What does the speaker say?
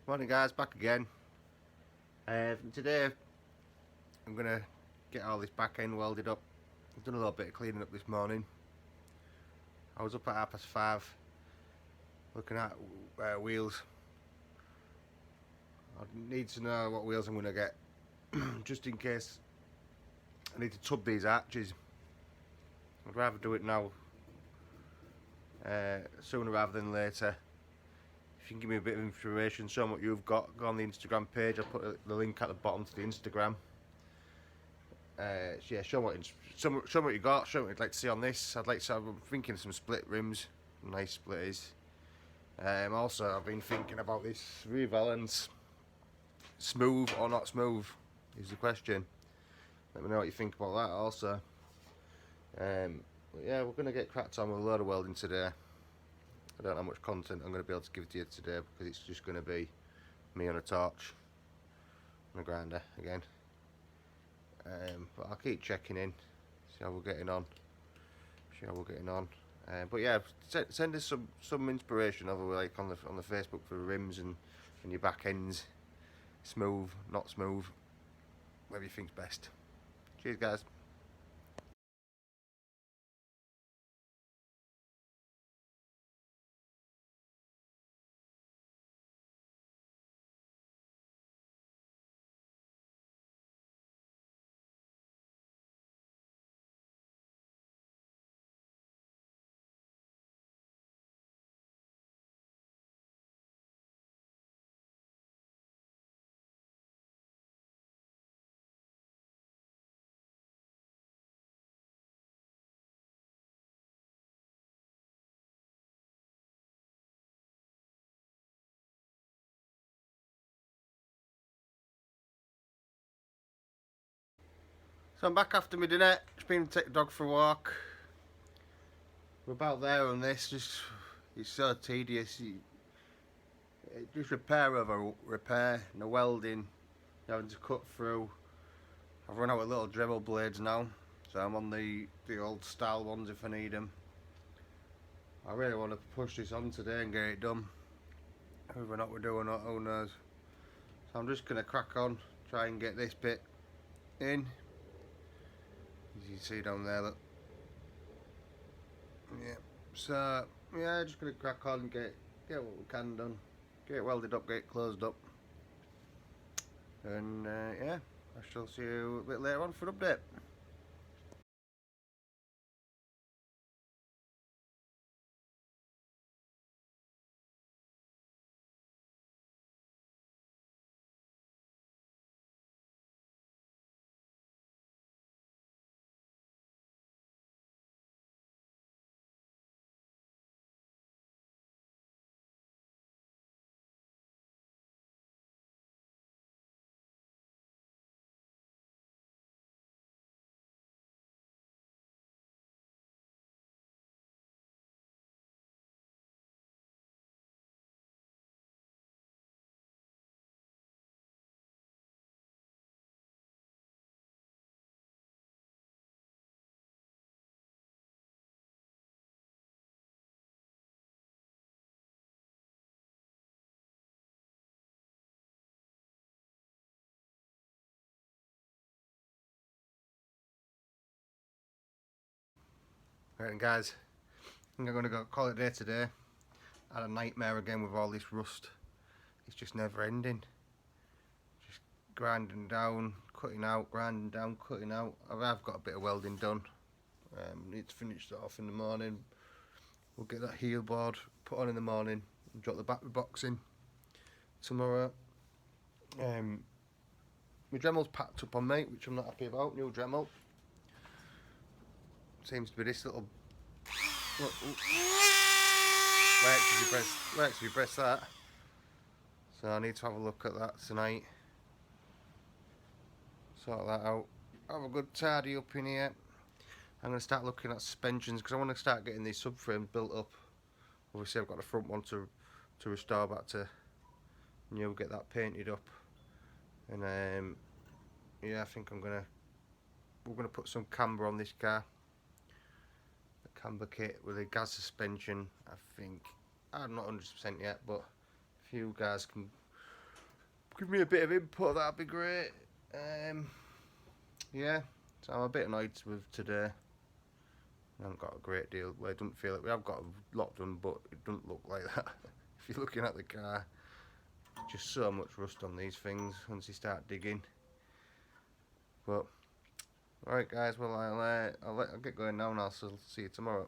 Morning guys, back again. Today I'm going to get all this back end welded up. I've done a little bit of cleaning up this morning. I was up at 5:30 looking at wheels. I need to know what wheels I'm going to get just in case I need to tub these arches. I'd rather do it now sooner rather than later. If you can give me a bit of information, show what you've got, go on the Instagram page. I'll put the link at the bottom to the Instagram. So yeah, show what you got, show what you'd like to see on this. I'm thinking of some split rims, nice splitters. Also, I've been thinking about this rear valance. Smooth or not smooth is the question. Let me know what you think about that also. But yeah, we're going to get cracked on with a load of welding today. I don't know how much content I'm going to be able to give to you today because it's just going to be me on a torch and a grinder again. But I'll keep checking in, see how we're getting on. But yeah, send us some inspiration over like on the Facebook for rims and your back ends. Smooth, not smooth, whatever you think's best. Cheers guys. So I'm back after my dinner. Just been to take the dog for a walk. We're about there on this. It's so tedious. Just repair over repair, no welding, having to cut through. I've run out of little Dremel blades now, so I'm on the old style ones if I need them. I really want to push this on today and get it done. Whether or not we're doing it, who knows. So I'm just going to crack on, try and get this bit in. As you can see down there, look. Yeah. So yeah, just going to crack on and get what we can done. Get it welded up, get it closed up. And yeah, I shall see you a bit later on for an update. Right guys, I think I'm going to call it a day today. I had a nightmare again with all this rust. It's just never ending. Just grinding down, cutting out, grinding down, cutting out. I've got a bit of welding done. Need to finish that off in the morning. We'll get that heel board put on in the morning and drop the battery box in tomorrow. My Dremel's packed up on me, which I'm not happy about. New Dremel. Seems to be this little. Works if you press that. So I need to have a look at that tonight. Sort that out. Have a good tidy up in here. I'm going to start looking at suspensions because I want to start getting these subframes built up. Obviously I've got the front one to restore back to new, get that painted up. And yeah, I think we're gonna put some camber on this car. The camber kit with a gas suspension. I think I'm not 100% yet, but if you guys can give me a bit of input, that'd be great. Yeah, so I'm a bit annoyed with today. I haven't got a great deal. Well, it doesn't feel like we have got a lot done, but it doesn't look like that. If you're looking at the car, just so much rust on these things once you start digging. But alright guys, well I'll get going now and I'll see you tomorrow.